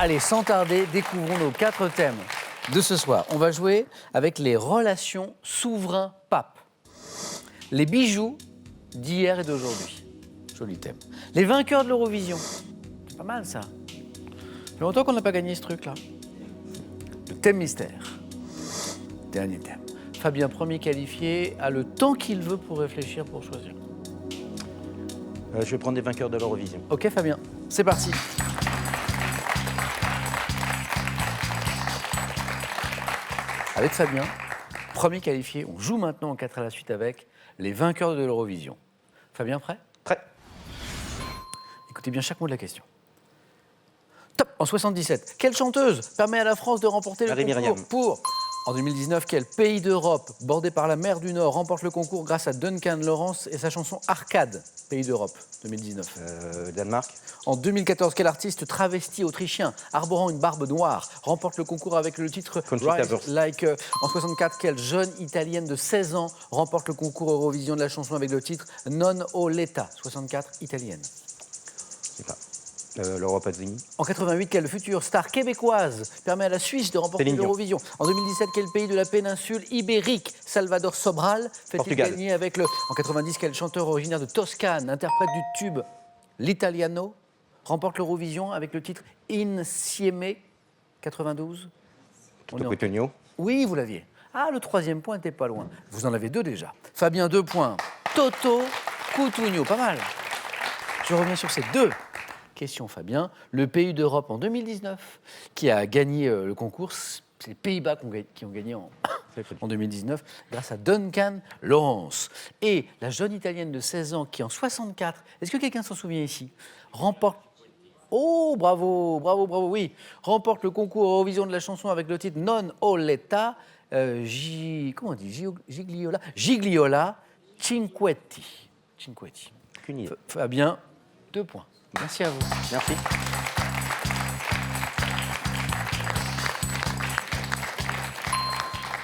Allez, sans tarder, découvrons nos 4 thèmes de ce soir. On va jouer avec les relations souverain-pape. Les bijoux d'hier et d'aujourd'hui. Joli thème. Les vainqueurs de l'Eurovision. C'est pas mal ça. Ça fait longtemps qu'on n'a pas gagné ce truc-là. Le thème mystère. Dernier thème. Fabien, premier qualifié, a le temps qu'il veut pour réfléchir, pour choisir. Je vais prendre des vainqueurs de l'Eurovision. Ok Fabien, c'est parti. Avec Fabien, premier qualifié, on joue maintenant en 4 à la suite avec les vainqueurs de l'Eurovision. Fabien, prêt? Prêt. Écoutez bien chaque mot de la question. Top. En 77, quelle chanteuse permet à la France de remporter le Marie-Myriam. concours pour... En 2019, quel pays d'Europe, bordé par la mer du Nord, remporte le concours grâce à Duncan Lawrence et sa chanson Arcade, pays d'Europe, 2019. Danemark. En 2014, quel artiste travesti autrichien, arborant une barbe noire, remporte le concours avec le titre Conchita Rise Wurst. Like... En 64, quelle jeune italienne de 16 ans remporte le concours Eurovision de la chanson avec le titre Non o Letta, 64, italienne. Je sais pas. Laura Pazzini. En 88, quelle future star québécoise permet à la Suisse de remporter Céline Dion. l'Eurovision? En 2017, quel pays de la péninsule ibérique Salvador Sobral fait-il Portugal. gagner avec le... En 90, quel chanteur originaire de Toscane, interprète du tube L'Italiano, remporte l'Eurovision avec le titre Insieme, 92? On est Toto en- Cutugno. Oui, vous l'aviez. Ah, le troisième point n'était pas loin. Vous en avez 2 déjà. Fabien, 2 points. Toto Cutugno, pas mal. Je reviens sur ces 2 questions, Fabien. Le pays d'Europe en 2019 qui a gagné le concours, c'est les Pays-Bas qui ont gagné en 2019 grâce à Duncan Lawrence. Et la jeune Italienne de 16 ans qui en 64, est-ce que quelqu'un s'en souvient ici, remporte... Oh, bravo, bravo, bravo, oui. Remporte le concours Eurovision de la chanson avec le titre Non o Letta, comment on dit, Gigliola Cinquetti. Cinquetti. Aucune idée. Fabien, 2 points. Merci à vous. Merci.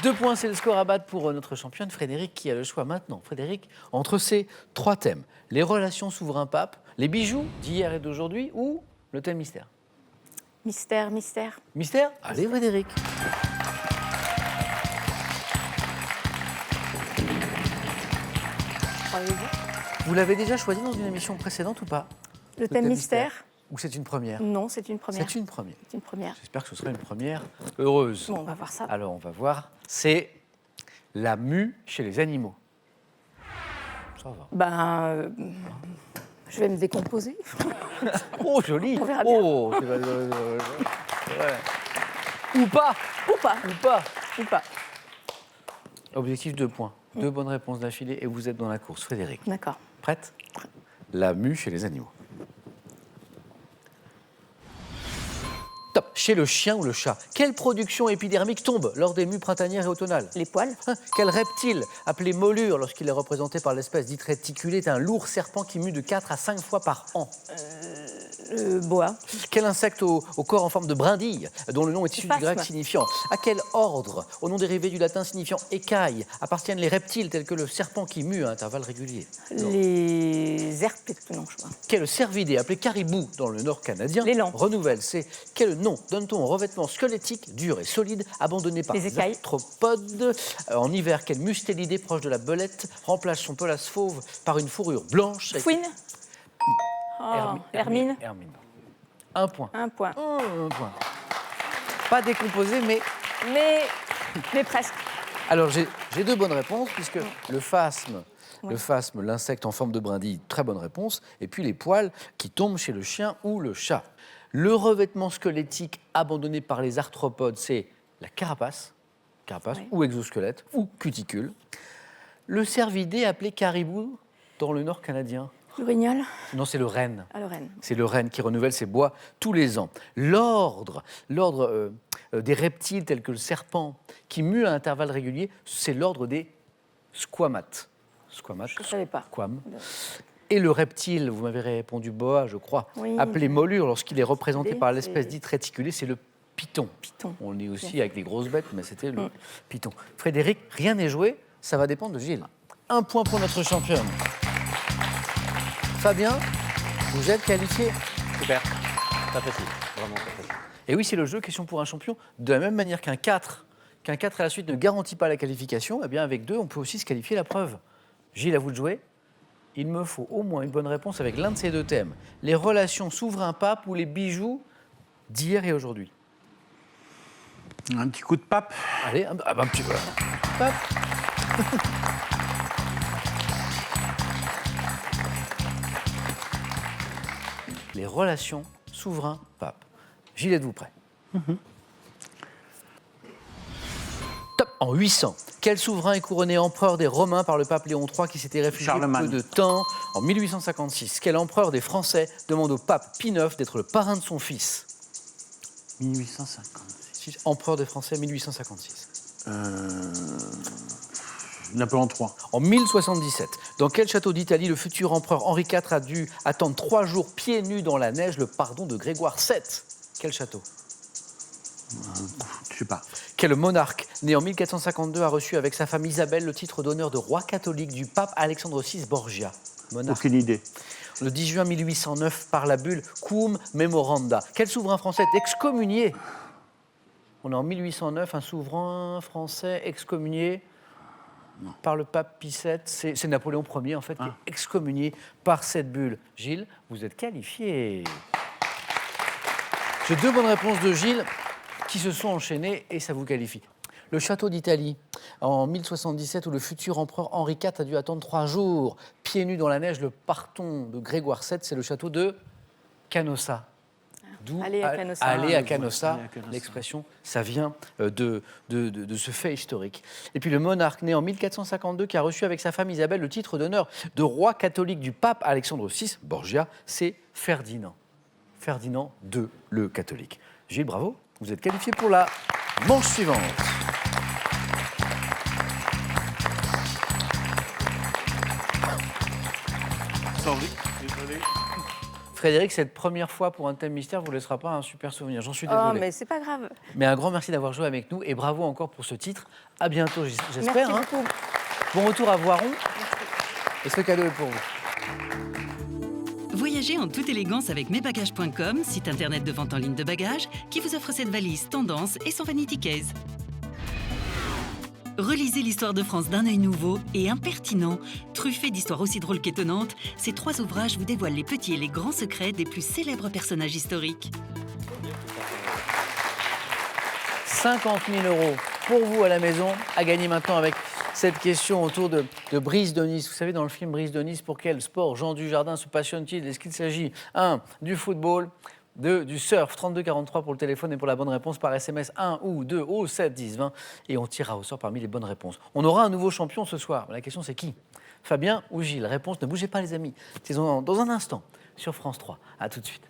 Deux points, c'est le score à battre pour notre championne Frédéric qui a le choix maintenant. Frédéric, entre ces 3 thèmes, les relations souverain-pape, les bijoux d'hier et d'aujourd'hui ou le thème mystère? Mystère, mystère. Mystère? Allez Frédéric. Croyez-vous. Vous l'avez déjà choisi dans une émission précédente ou pas? Le thème mystère. Ou c'est une première? Non, c'est une première. C'est une première. C'est une première. J'espère que ce sera une première heureuse. Bon, on va voir ça. Alors, on va voir. C'est la mue chez les animaux. Ça va. Je vais me décomposer. Oh, joli. On verra bien. Oh, ouais. Ou pas. Ou pas. Ou pas. Ou pas. Objectif 2 points. 2 bonnes réponses d'affilée et vous êtes dans la course. Frédéric, D'accord. prête? La mue chez les animaux. Top. Chez le chien ou le chat, quelle production épidermique tombe lors des mues printanières et automnales? Les poils. Quel reptile, appelé molure lorsqu'il est représenté par l'espèce dite réticulée, est un lourd serpent qui mue de 4 à 5 fois par an? Le boa. Quel insecte au corps en forme de brindille, dont le nom est issu du Phasme. grec signifiant? À quel ordre, au nom dérivé du latin signifiant écaille, appartiennent les reptiles tels que le serpent qui mue à intervalles réguliers? Les herpès. Non, je sais pas. Quel cervidé, appelé caribou dans le nord canadien, L'élan. renouvelle? C'est quel nom donne-t-on au revêtement squelettique, dur et solide, abandonné par Les écailles. arthropodes? En hiver, quel mustélidé proche de la belette remplace son pelage fauve par une fourrure blanche? Fouine. Oh, Hermine. Hermine. 1 point. 1 point. 1 point. Pas décomposé, mais... Mais presque. Alors, j'ai 2 bonnes réponses, puisque le phasme, l'insecte en forme de brindille, très bonne réponse, et puis les poils qui tombent chez le chien ou le chat. Le revêtement squelettique abandonné par les arthropodes, c'est la carapace Oui. ou exosquelette, ou cuticule. Le cervidé appelé caribou dans le nord canadien. L'orignal. Non, c'est le renne. À Lorraine. C'est le renne qui renouvelle ses bois tous les ans. L'ordre des reptiles tels que le serpent qui mue à intervalles réguliers, c'est l'ordre des squamates. Squamates. Je ne savais pas. Squam. Et le reptile, vous m'avez répondu boa, je crois, Oui. appelé molure lorsqu'il est représenté par l'espèce c'est- dite réticulée, c'est le python. Python. On est aussi avec les grosses bêtes, mais c'était le python. Frédéric, rien n'est joué, ça va dépendre de Gilles. 1 point pour notre championne. Fabien, vous êtes qualifié. Super. Pas facile. Vraiment pas facile. Et oui, c'est le jeu, question pour un champion. De la même manière qu'un 4 à la suite ne garantit pas la qualification, eh bien avec 2, on peut aussi se qualifier la preuve. Gilles, à vous de jouer. Il me faut au moins une bonne réponse avec l'un de ces deux thèmes. Les relations souverain-pape ou les bijoux d'hier et aujourd'hui. Un petit coup de pape. Allez, un petit peu. Pape. Les relations souverain-pape. Gilles, êtes-vous prêt? Top. En 800, quel souverain est couronné empereur des Romains par le pape Léon III qui s'était réfugié Charlemagne. peu de temps? En 1856, quel empereur des Français demande au pape Pie IX d'être le parrain de son fils? 1856. Empereur des Français, 1856. Napoléon III. En 1077, dans quel château d'Italie le futur empereur Henri IV a dû attendre 3 jours pieds nus dans la neige le pardon de Grégoire VII? Quel château? Je sais pas. Quel monarque, né en 1452, a reçu avec sa femme Isabelle le titre d'honneur de roi catholique du pape Alexandre VI Borgia? Monarque. Aucune idée. Le 10 juin 1809, par la bulle Quum Memoranda. Quel souverain français est excommunié? On est en 1809, un souverain français excommunié par le pape Pie VII. C'est Napoléon Ier, en fait, qui est excommunié par cette bulle. Gilles, vous êtes qualifié. J'ai 2 bonnes réponses de Gilles qui se sont enchaînées et ça vous qualifie. Le château d'Italie, en 1077, où le futur empereur Henri IV a dû attendre 3 jours, pieds nus dans la neige, le pardon de Grégoire VII, c'est le château de Canossa. D'où Aller à Canossa. Aller à Canossa. Aller à Canossa. L'expression, ça vient de ce fait historique. Et puis le monarque né en 1452 qui a reçu avec sa femme Isabelle le titre d'honneur de roi catholique du pape Alexandre VI Borgia, c'est Ferdinand. Ferdinand II, le catholique. Gilles, bravo, vous êtes qualifié pour la manche suivante. Sorry, désolé. Frédéric, cette première fois pour un thème mystère vous laissera pas un super souvenir. J'en suis désolé. Oh, mais c'est pas grave. Mais un grand merci d'avoir joué avec nous et bravo encore pour ce titre. À bientôt, j'espère. Merci hein. beaucoup. Bon retour à Voiron. Et ce cadeau est pour vous. Voyagez en toute élégance avec mesbagages.com, site internet de vente en ligne de bagages, qui vous offre cette valise tendance et son vanity case. Relisez l'histoire de France d'un œil nouveau et impertinent, truffé d'histoires aussi drôles qu'étonnantes. Ces 3 ouvrages vous dévoilent les petits et les grands secrets des plus célèbres personnages historiques. 50 000 € pour vous à la maison, à gagner maintenant avec cette question autour de Brice de Nice. Vous savez, dans le film Brice de Nice, pour quel sport Jean Dujardin se passionne-t-il? Est-ce qu'il s'agit 1. du football, 2. du surf? 32 43 pour le téléphone et pour la bonne réponse par SMS 1 ou 2 au 7 10 20 et on tirera au sort parmi les bonnes réponses. On aura un nouveau champion ce soir. La question c'est qui? Fabien ou Gilles? Réponse, ne bougez pas les amis. C'est dans un instant sur France 3. À tout de suite.